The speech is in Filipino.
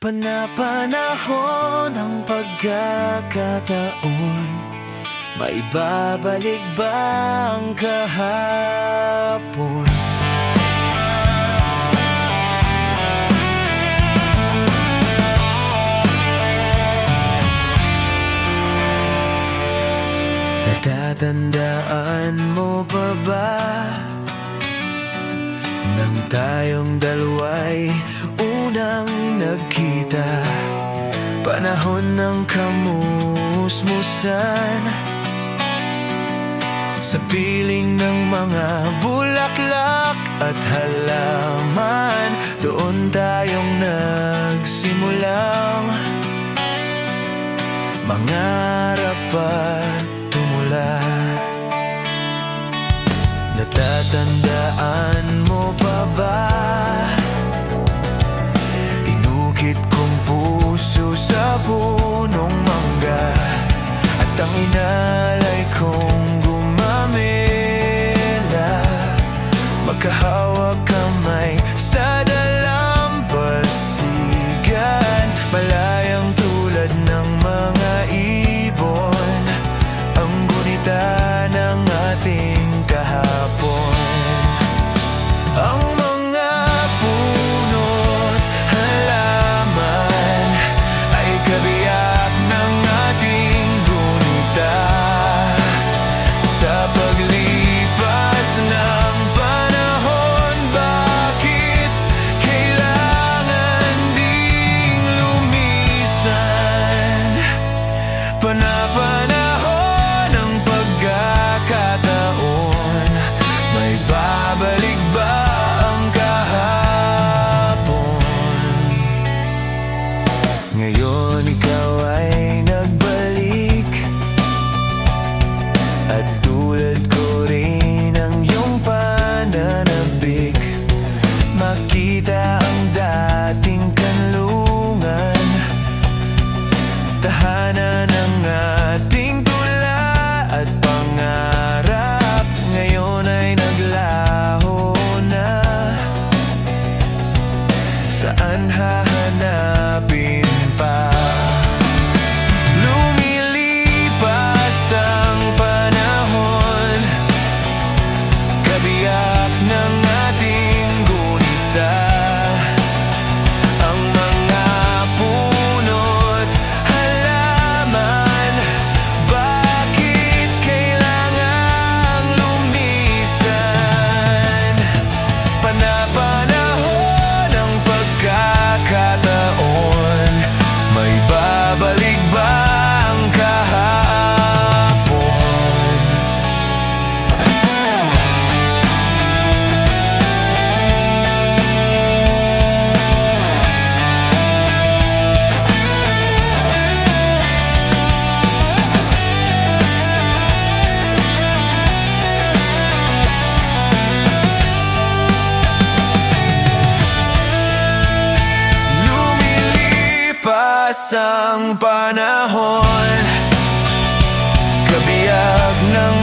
Panapanahon ng pagkakataon, maibabalik ba ang kahapon? Natatandaan mo pa ba nang tayong dalawa'y unang nagkita? Panahon ng kamusmusan, sa piling ng mga bulaklak at halaman, doon tayong nagsimulang mangarap at tumula. Natatandaan mo pa ba? Inukit kong puso sa punong mangga, at ang inalay kong gumamela, magkahawak kamay sa dalampasigan. Malayang tulad ng mga ibon, ang gunita ng ating kahapon. Ang mga puno't halaman ay kabiyak ng ating gunita. Sa paglipas ng panahon, bakit kailangan ding lumisan? Panapanahon ng pagkakataon, may babalik ba ang kahapon? Ngayon ikaw ay nagbalik, at tulad ko rin ang iyong pananabik. Makita ang dating kanlungan, tahanan ng ating tula at pangarap, ngayon ay naglaho na. Saan hahanapin pa? Lumilipas ang panahon, kabiyak ng ating gunita. Ang mga puno't halaman, bakit kailangang lumisan? Panapanahon ng pagkakataon, may babalik ba ang kahapon? Lumilipas ang panahon, kabiyak ng